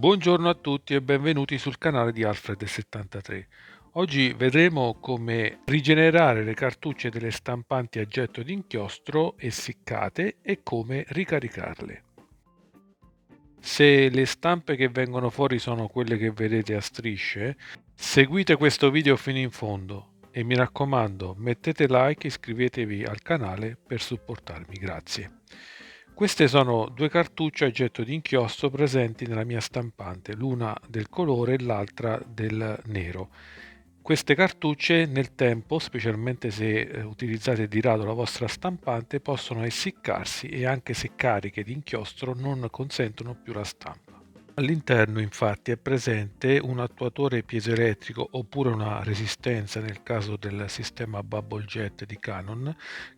Buongiorno a tutti e benvenuti sul canale di Alfred73. Oggi vedremo come rigenerare le cartucce delle stampanti a getto d'inchiostro essiccate e come ricaricarle. Se le stampe che vengono fuori sono quelle che vedete a strisce, seguite questo video fino in fondo e mi raccomando mettete like e iscrivetevi al canale per supportarmi, grazie. Queste sono due cartucce a getto di inchiostro presenti nella mia stampante, l'una del colore e l'altra del nero. Queste cartucce nel tempo, specialmente se utilizzate di rado la vostra stampante, possono essiccarsi e anche se cariche di inchiostro non consentono più la stampa. All'interno infatti è presente un attuatore piezoelettrico oppure una resistenza nel caso del sistema Bubble Jet di Canon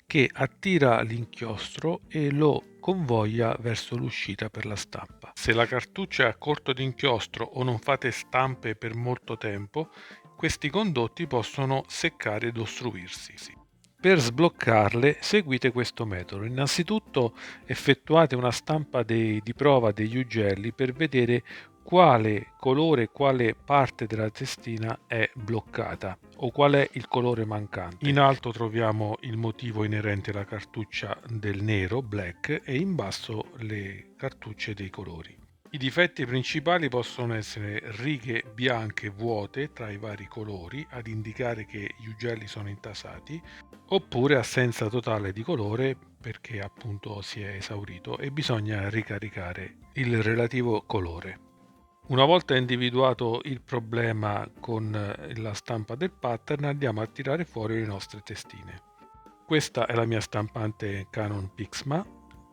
che attira l'inchiostro e lo convoglia verso l'uscita per la stampa. Se la cartuccia è a corto di inchiostro o non fate stampe per molto tempo, questi condotti possono seccare ed ostruirsi. Per sbloccarle seguite questo metodo. Innanzitutto effettuate una stampa di prova degli ugelli per vedere quale colore, quale parte della testina è bloccata o qual è il colore mancante. In alto troviamo il motivo inerente alla cartuccia del nero, black, e in basso le cartucce dei colori. I difetti principali possono essere righe bianche vuote tra i vari colori ad indicare che gli ugelli sono intasati, oppure assenza totale di colore perché appunto si è esaurito e bisogna ricaricare il relativo colore. Una volta individuato il problema con la stampa del pattern andiamo a tirare fuori le nostre testine. Questa è la mia stampante Canon Pixma.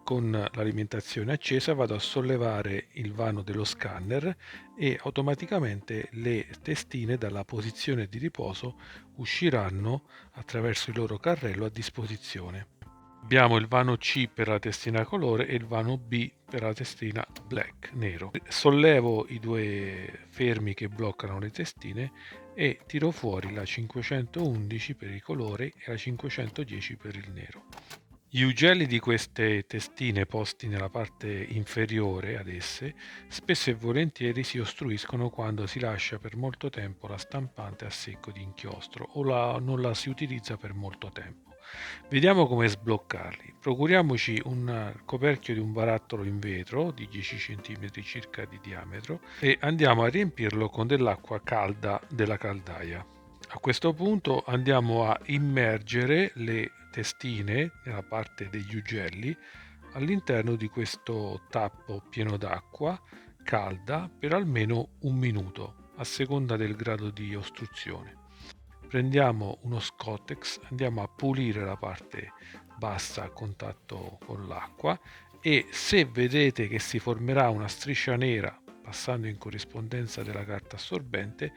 Con l'alimentazione accesa vado a sollevare il vano dello scanner e automaticamente le testine dalla posizione di riposo usciranno attraverso il loro carrello a disposizione. Abbiamo il vano C per la testina colore e il vano B per la testina black, nero. Sollevo i due fermi che bloccano le testine e tiro fuori la 511 per il colore e la 510 per il nero. Gli ugelli di queste testine posti nella parte inferiore ad esse spesso e volentieri si ostruiscono quando si lascia per molto tempo la stampante a secco di inchiostro o non la si utilizza per molto tempo. Vediamo come sbloccarli. Procuriamoci un coperchio di un barattolo in vetro di 10 cm circa di diametro e andiamo a riempirlo con dell'acqua calda della caldaia. A questo punto andiamo a immergere le testine nella parte degli ugelli all'interno di questo tappo pieno d'acqua calda per almeno un minuto a seconda del grado di ostruzione. Prendiamo uno Scottex, andiamo a pulire la parte bassa a contatto con l'acqua e se vedete che si formerà una striscia nera passando in corrispondenza della carta assorbente,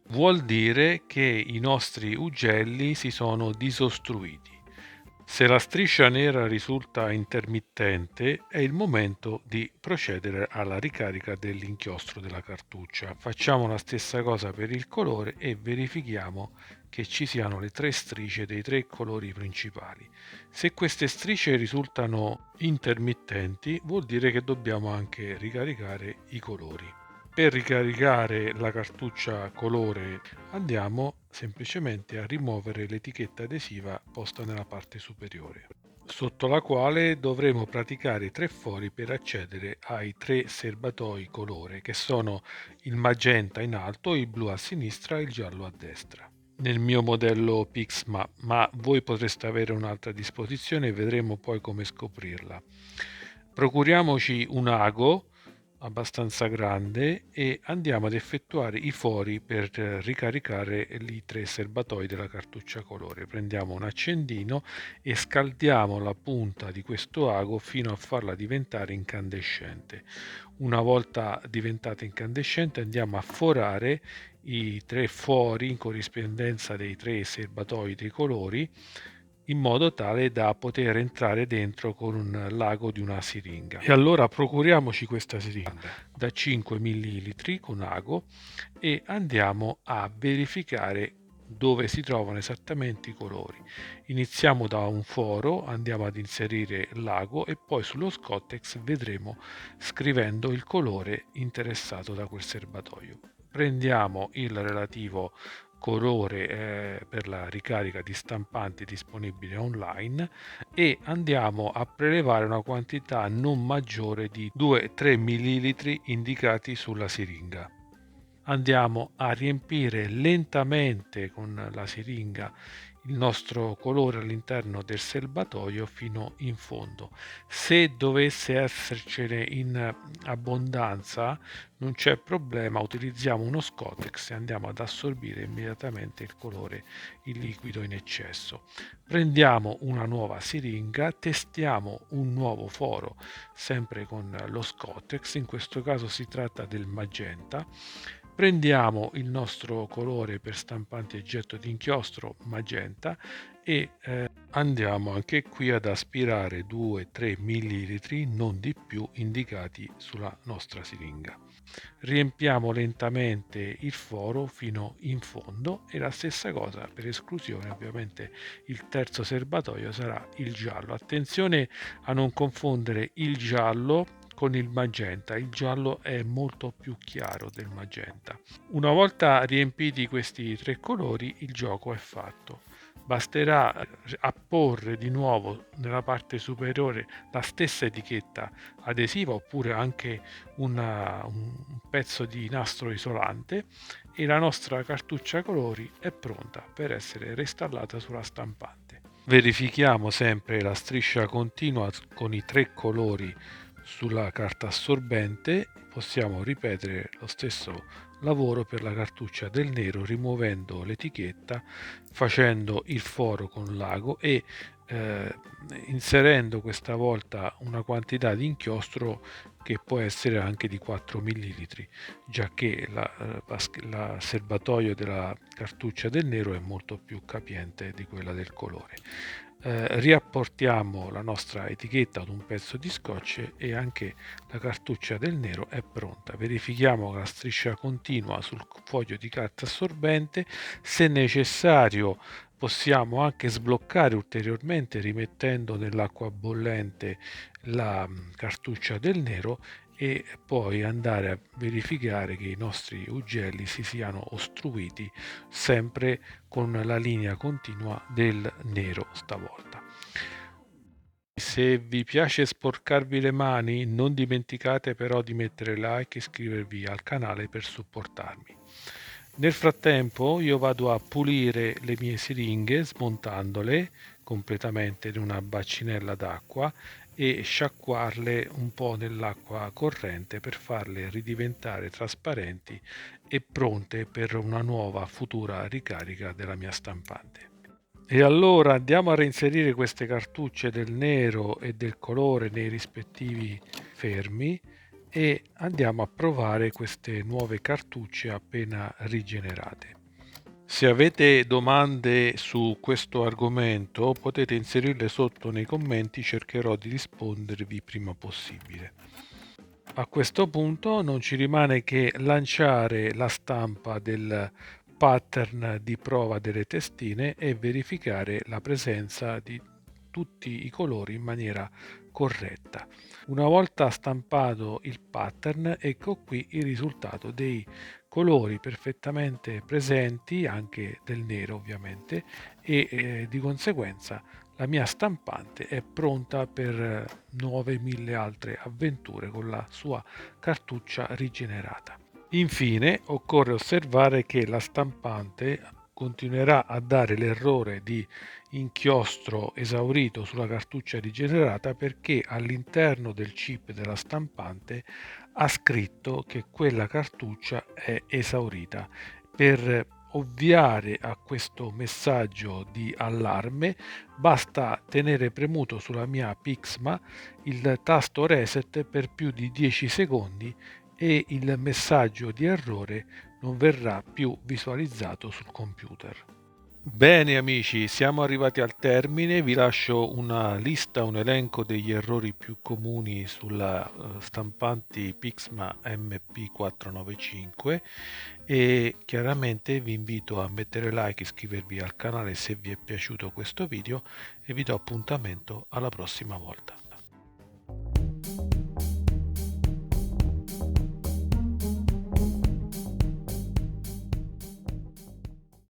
vuol dire che i nostri ugelli si sono disostruiti. Se la striscia nera risulta intermittente, è il momento di procedere alla ricarica dell'inchiostro della cartuccia. Facciamo la stessa cosa per il colore e verifichiamo che ci siano le tre strisce dei tre colori principali. Se queste strisce risultano intermittenti, vuol dire che dobbiamo anche ricaricare i colori. Per ricaricare la cartuccia colore andiamo semplicemente a rimuovere l'etichetta adesiva posta nella parte superiore, sotto la quale dovremo praticare i tre fori per accedere ai tre serbatoi colore che sono il magenta in alto, il blu a sinistra e il giallo a destra. Nel mio modello Pixma, ma voi potreste avere un'altra disposizione e vedremo poi come scoprirla. Procuriamoci un ago abbastanza grande e andiamo ad effettuare i fori per ricaricare i tre serbatoi della cartuccia colore. Prendiamo un accendino e scaldiamo la punta di questo ago fino a farla diventare incandescente. Una volta diventata incandescente andiamo a forare i tre fori in corrispondenza dei tre serbatoi dei colori in modo tale da poter entrare dentro con un lago di una siringa. E allora procuriamoci questa siringa da 5 ml con ago e andiamo a verificare dove si trovano esattamente i colori. Iniziamo da un foro, andiamo ad inserire l'ago e poi sullo Scottex vedremo scrivendo il colore interessato da quel serbatoio. Prendiamo il relativo colore per la ricarica di stampanti disponibile online e andiamo a prelevare una quantità non maggiore di 2-3 ml indicati sulla siringa. Andiamo a riempire lentamente con la siringa il nostro colore all'interno del serbatoio fino in fondo. Se dovesse essercene in abbondanza non c'è problema, utilizziamo uno Scottex e andiamo ad assorbire immediatamente il colore, il liquido in eccesso. Prendiamo una nuova siringa, testiamo un nuovo foro sempre con lo Scottex, in questo caso si tratta del magenta. Prendiamo il nostro colore per stampanti e getto di inchiostro magenta e andiamo anche qui ad aspirare 2-3 ml, non di più, indicati sulla nostra siringa. Riempiamo lentamente il foro fino in fondo e la stessa cosa per esclusione, ovviamente il terzo serbatoio sarà il giallo. Attenzione a non confondere il giallo con il magenta. Il giallo è molto più chiaro del magenta. Una volta riempiti questi tre colori, il gioco è fatto. Basterà apporre di nuovo nella parte superiore la stessa etichetta adesiva oppure anche un pezzo di nastro isolante e la nostra cartuccia colori è pronta per essere reinstallata sulla stampante. Verifichiamo sempre la striscia continua con i tre colori sulla carta assorbente. Possiamo ripetere lo stesso lavoro per la cartuccia del nero rimuovendo l'etichetta, facendo il foro con l'ago e inserendo questa volta una quantità di inchiostro che può essere anche di 4 ml, già che la serbatoio della cartuccia del nero è molto più capiente di quella del colore. Riapportiamo la nostra etichetta ad un pezzo di scotch e anche la cartuccia del nero è pronta. Verifichiamo che la striscia continua sul foglio di carta assorbente. Se necessario possiamo anche sbloccare ulteriormente rimettendo nell'acqua bollente la cartuccia del nero e poi andare a verificare che i nostri ugelli si siano ostruiti sempre con la linea continua del nero stavolta. Se vi piace sporcarvi le mani, non dimenticate però di mettere like e iscrivervi al canale per supportarmi. Nel frattempo io vado a pulire le mie siringhe smontandole completamente in una bacinella d'acqua e sciacquarle un po' nell'acqua corrente per farle ridiventare trasparenti e pronte per una nuova futura ricarica della mia stampante. E allora andiamo a reinserire queste cartucce del nero e del colore nei rispettivi fermi e andiamo a provare queste nuove cartucce appena rigenerate. Se avete domande su questo argomento potete inserirle sotto nei commenti, cercherò di rispondervi prima possibile. A questo punto non ci rimane che lanciare la stampa del pattern di prova delle testine e verificare la presenza di tutti i colori in maniera corretta. Una volta stampato il pattern, ecco qui il risultato dei colori perfettamente presenti, anche del nero ovviamente, e di conseguenza la mia stampante è pronta per nuove mille altre avventure con la sua cartuccia rigenerata. Infine, occorre osservare che la stampante continuerà a dare l'errore di inchiostro esaurito sulla cartuccia rigenerata perché all'interno del chip della stampante ha scritto che quella cartuccia è esaurita. Per ovviare a questo messaggio di allarme basta tenere premuto sulla mia Pixma il tasto reset per più di 10 secondi e il messaggio di errore non verrà più visualizzato sul computer. Bene amici, siamo arrivati al termine, vi lascio una lista, un elenco degli errori più comuni sulla stampanti Pixma MP495 e chiaramente vi invito a mettere like, iscrivervi al canale se vi è piaciuto questo video e vi do appuntamento alla prossima volta.